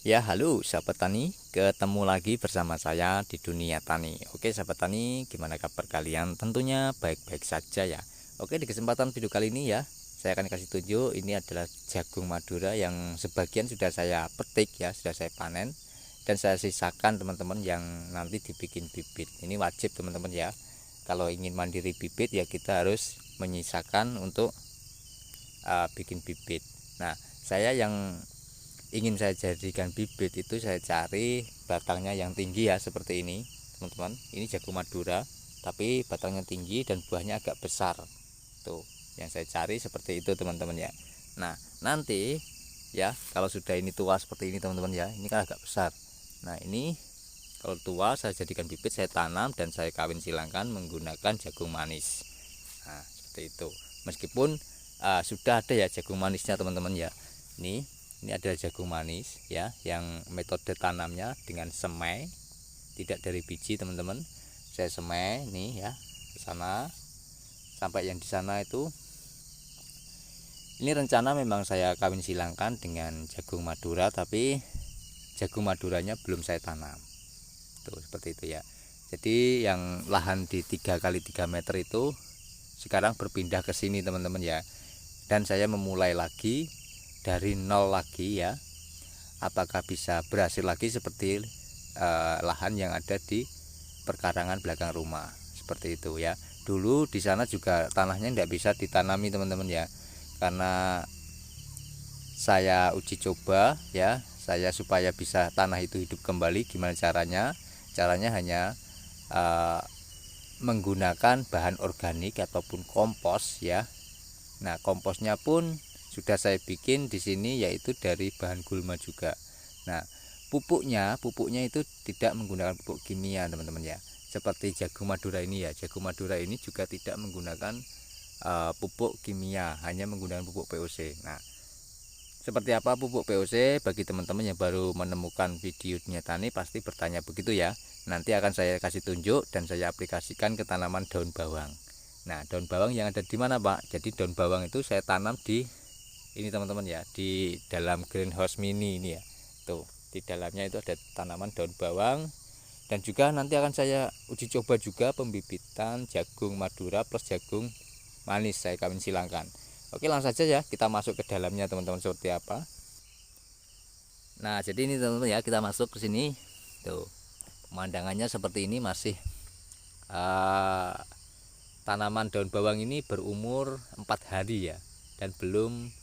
Ya, halo sahabat tani, ketemu lagi bersama saya di dunia tani. Oke, sahabat tani, gimana kabar kalian? Tentunya baik-baik saja ya. Oke, di kesempatan video kali ini ya, saya akan kasih tunjuk ini adalah jagung Madura yang sebagian sudah saya petik ya, sudah saya panen dan saya sisakan teman-teman yang nanti dibikin bibit. Ini wajib teman-teman ya. Kalau ingin mandiri bibit ya kita harus menyisakan untuk bikin bibit. Nah, saya yang ingin saya jadikan bibit itu saya cari batangnya yang tinggi ya, seperti ini teman-teman. Ini jagung Madura tapi batangnya tinggi dan buahnya agak besar tuh, yang saya cari seperti itu teman-teman ya. Nah nanti ya kalau sudah ini tua seperti ini teman-teman ya, ini kan agak besar. Nah ini kalau tua saya jadikan bibit, saya tanam dan saya kawin silangkan menggunakan jagung manis. Nah seperti itu, meskipun sudah ada ya jagung manisnya teman-teman ya. Ini adalah jagung manis ya, yang metode tanamnya dengan semai, tidak dari biji teman-teman. Saya semai nih ya ke sana sampai yang di sana itu. Ini rencana memang saya kawin silangkan dengan jagung Madura, tapi jagung Maduranya belum saya tanam. Tuh seperti itu ya. Jadi yang lahan di 3 x 3 meter itu sekarang berpindah ke sini teman-teman ya. Dan saya memulai lagi dari nol lagi ya. Apakah bisa berhasil lagi seperti lahan yang ada di perkarangan belakang rumah seperti itu ya. Dulu di sana juga tanahnya tidak bisa ditanami teman-teman ya, karena saya uji coba ya, saya supaya bisa tanah itu hidup kembali. Gimana caranya hanya menggunakan bahan organik ataupun kompos ya. Nah komposnya pun sudah saya bikin di sini, yaitu dari bahan gulma juga. Nah pupuknya itu tidak menggunakan pupuk kimia teman-teman ya. Seperti jagung Madura ini ya, jagung Madura ini juga tidak menggunakan pupuk kimia, hanya menggunakan pupuk POC. Nah seperti apa pupuk POC? Bagi teman-teman yang baru menemukan video Dunia Tani pasti bertanya begitu ya. Nanti akan saya kasih tunjuk dan saya aplikasikan ke tanaman daun bawang. Nah daun bawang yang ada di mana Pak? Jadi daun bawang itu saya tanam di ini teman-teman ya, di dalam greenhouse mini ini ya. Tuh di dalamnya itu ada tanaman daun bawang. Dan juga nanti akan saya uji coba juga pembibitan jagung Madura plus jagung manis, saya kawin silangkan. Oke langsung saja ya kita masuk ke dalamnya teman-teman seperti apa. Nah jadi ini teman-teman ya, kita masuk ke sini. Tuh pemandangannya seperti ini, masih tanaman daun bawang ini berumur 4 hari ya, dan belum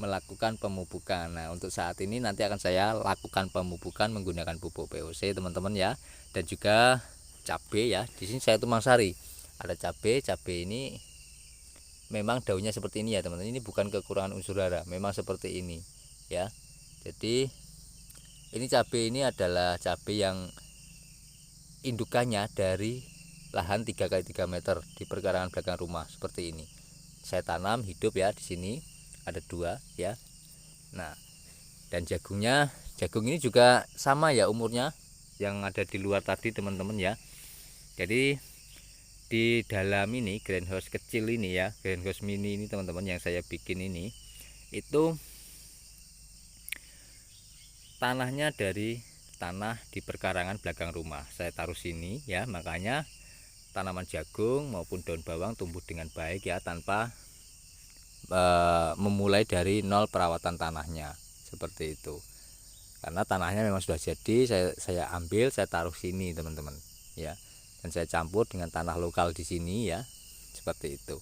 melakukan pemupukan. Nah untuk saat ini nanti akan saya lakukan pemupukan menggunakan pupuk POC teman-teman ya, dan juga cabai ya. Di sini saya tumbang sari, ada cabai ini memang daunnya seperti ini ya teman-teman. Ini bukan kekurangan unsur hara, memang seperti ini ya. Jadi ini cabai ini adalah cabai yang indukannya dari lahan 3 x 3 meter di perkarangan belakang rumah seperti ini. Saya tanam hidup ya, di sini ada 2 ya. Nah dan jagung ini juga sama ya umurnya yang ada di luar tadi teman-teman ya. Jadi di dalam ini greenhouse kecil ini ya, greenhouse mini ini teman-teman yang saya bikin ini, itu tanahnya dari tanah di perkarangan belakang rumah saya taruh sini ya. Makanya tanaman jagung maupun daun bawang tumbuh dengan baik ya, tanpa memulai dari nol perawatan tanahnya seperti itu. Karena tanahnya memang sudah jadi, saya ambil, saya taruh sini teman-teman ya, dan saya campur dengan tanah lokal di sini ya, seperti itu.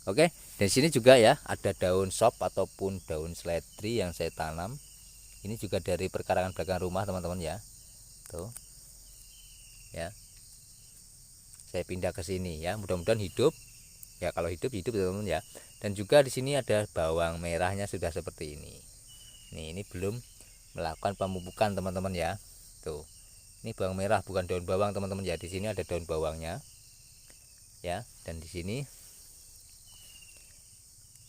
Oke, dan sini juga ya ada daun sop ataupun daun seledri yang saya tanam. Ini juga dari perkarangan belakang rumah teman-teman ya. Tuh. Ya. Saya pindah ke sini ya, mudah-mudahan hidup. Ya kalau hidup teman-teman ya. Dan juga di sini ada bawang merahnya sudah seperti ini. Nih, ini belum melakukan pemupukan teman-teman ya. Tuh. Ini bawang merah bukan daun bawang teman-teman ya. Di sini ada daun bawangnya. Ya, dan di sini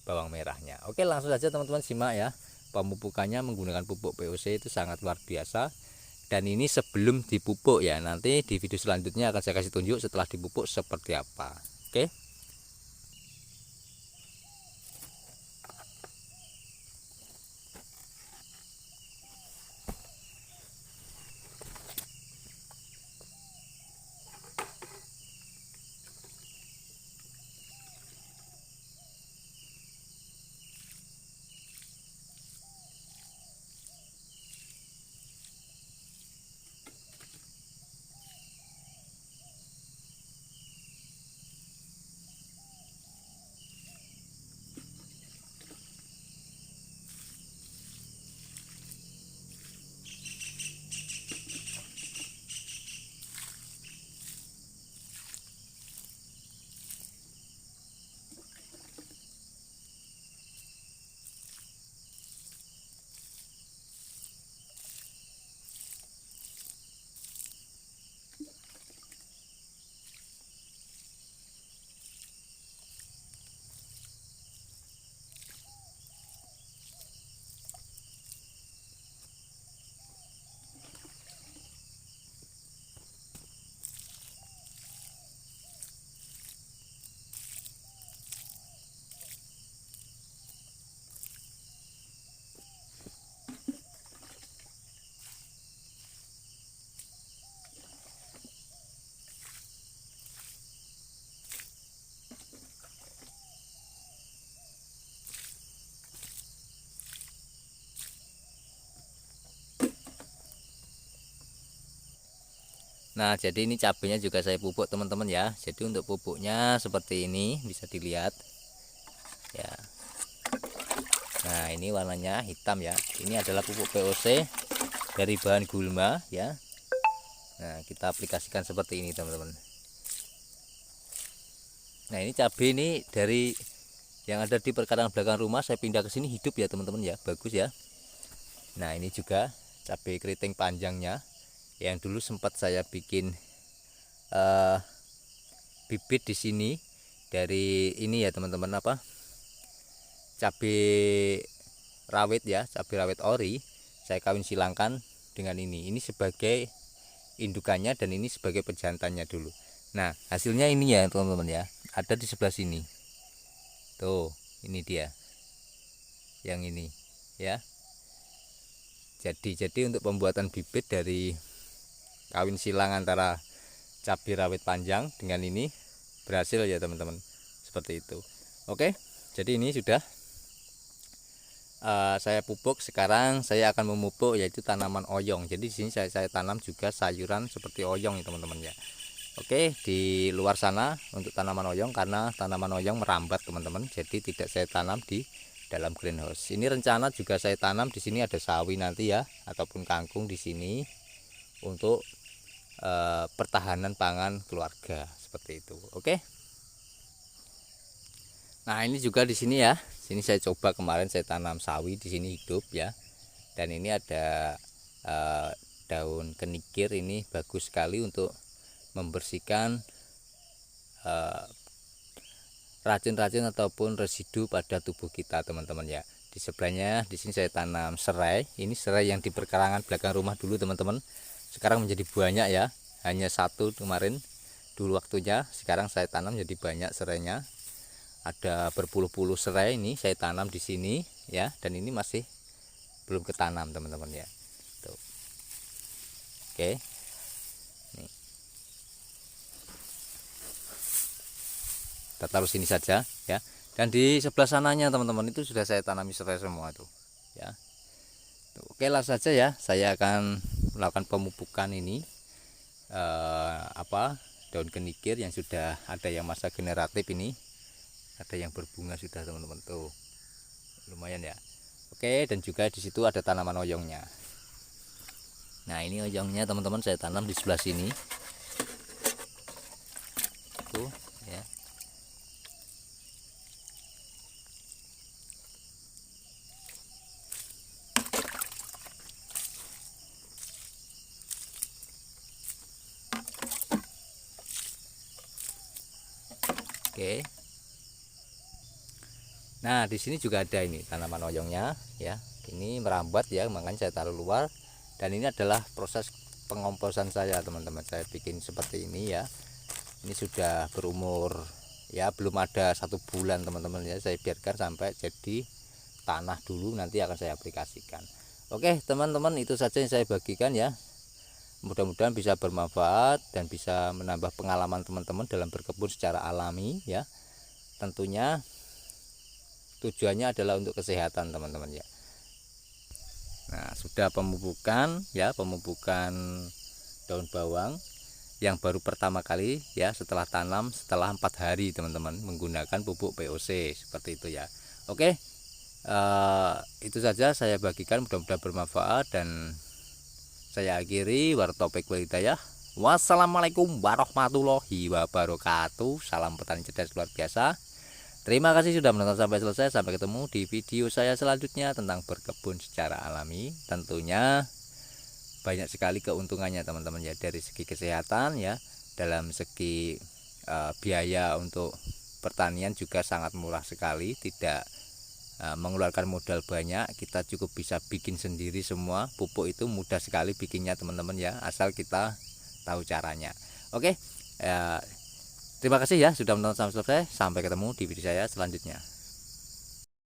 bawang merahnya. Oke, langsung saja teman-teman simak ya. Pemupukannya menggunakan pupuk POC itu sangat luar biasa. Dan ini sebelum dipupuk ya. Nanti di video selanjutnya akan saya kasih tunjuk setelah dipupuk seperti apa. Oke. Nah, jadi ini cabenya juga saya pupuk teman-teman ya. Jadi untuk pupuknya seperti ini, bisa dilihat ya. Nah, ini warnanya hitam ya. Ini adalah pupuk POC dari bahan gulma ya. Nah, kita aplikasikan seperti ini teman-teman. Nah, ini cabai ini dari yang ada di perkarangan belakang rumah saya pindah ke sini hidup ya teman-teman ya. Bagus ya. Nah, ini juga cabai keriting panjangnya yang dulu sempat saya bikin bibit di sini dari ini ya teman-teman, apa, cabai rawit ya, cabai rawit ori. Saya kawin silangkan dengan ini sebagai indukannya dan ini sebagai pejantannya dulu. Nah, hasilnya ini ya teman-teman ya, ada di sebelah sini tuh, ini dia yang ini ya. Jadi untuk pembuatan bibit dari kawin silang antara cabai rawit panjang dengan ini berhasil ya teman-teman, seperti itu. Oke, jadi ini sudah saya pupuk. Sekarang saya akan memupuk yaitu tanaman oyong. Jadi di sini saya tanam juga sayuran seperti oyong ya teman-teman ya. Oke, di luar sana untuk tanaman oyong, karena tanaman oyong merambat teman-teman, jadi tidak saya tanam di dalam greenhouse. Ini rencana juga saya tanam di sini ada sawi nanti ya, ataupun kangkung di sini untuk pertahanan pangan keluarga seperti itu. Oke. Nah, ini juga di sini ya. Sini saya coba kemarin saya tanam sawi di sini hidup ya. Dan ini ada daun kenikir, ini bagus sekali untuk membersihkan racun-racun ataupun residu pada tubuh kita teman-teman ya. Di sebelahnya di sini saya tanam serai. Ini serai yang di perkarangan belakang rumah dulu teman-teman. Sekarang menjadi banyak ya. Hanya satu kemarin dulu waktunya. Sekarang saya tanam jadi banyak serainya. Ada berpuluh-puluh serai ini saya tanam di sini ya, dan ini masih belum ketanam teman-teman ya. Tuh. Oke. Nih. Kita taruh sini saja ya. Dan di sebelah sananya teman-teman itu sudah saya tanami serai semua tuh ya. Tuh, oke lah saja ya. Saya akan melakukan pemupukan ini daun kenikir yang sudah ada yang masa generatif ini. Ada yang berbunga sudah teman-teman tuh, lumayan ya. Oke, dan juga di situ ada tanaman oyongnya. Nah, ini oyongnya teman-teman saya tanam di sebelah sini tuh ya. Oke. Nah, di sini juga ada ini tanaman oyongnya ya. Ini merambat ya, makanya saya taruh luar. Dan ini adalah proses pengomposan saya teman-teman. Saya bikin seperti ini ya. Ini sudah berumur ya, belum ada 1 bulan teman-teman ya. Saya biarkan sampai jadi tanah dulu, nanti akan saya aplikasikan. Oke teman-teman, itu saja yang saya bagikan ya. Mudah-mudahan bisa bermanfaat dan bisa menambah pengalaman teman-teman dalam berkebun secara alami ya. Tentunya tujuannya adalah untuk kesehatan teman-teman ya. Nah, sudah pemupukan ya, pemupukan daun bawang yang baru pertama kali ya setelah tanam, setelah 4 hari teman-teman, menggunakan pupuk POC seperti itu ya. Oke, itu saja saya bagikan, mudah-mudahan bermanfaat dan saya akhiri. Wartopik walhidayah. Wassalamualaikum warahmatullahi wabarakatuh. Salam petani cerdas luar biasa. Terima kasih sudah menonton sampai selesai. Sampai ketemu di video saya selanjutnya tentang berkebun secara alami. Tentunya banyak sekali keuntungannya teman-teman ya, dari segi kesehatan ya, dalam segi biaya untuk pertanian juga sangat murah sekali, tidak mengeluarkan modal banyak. Kita cukup bisa bikin sendiri semua. Pupuk itu mudah sekali bikinnya teman-teman ya, asal kita tahu caranya. Oke, terima kasih ya sudah menonton sampai selesai. Sampai ketemu di video saya selanjutnya.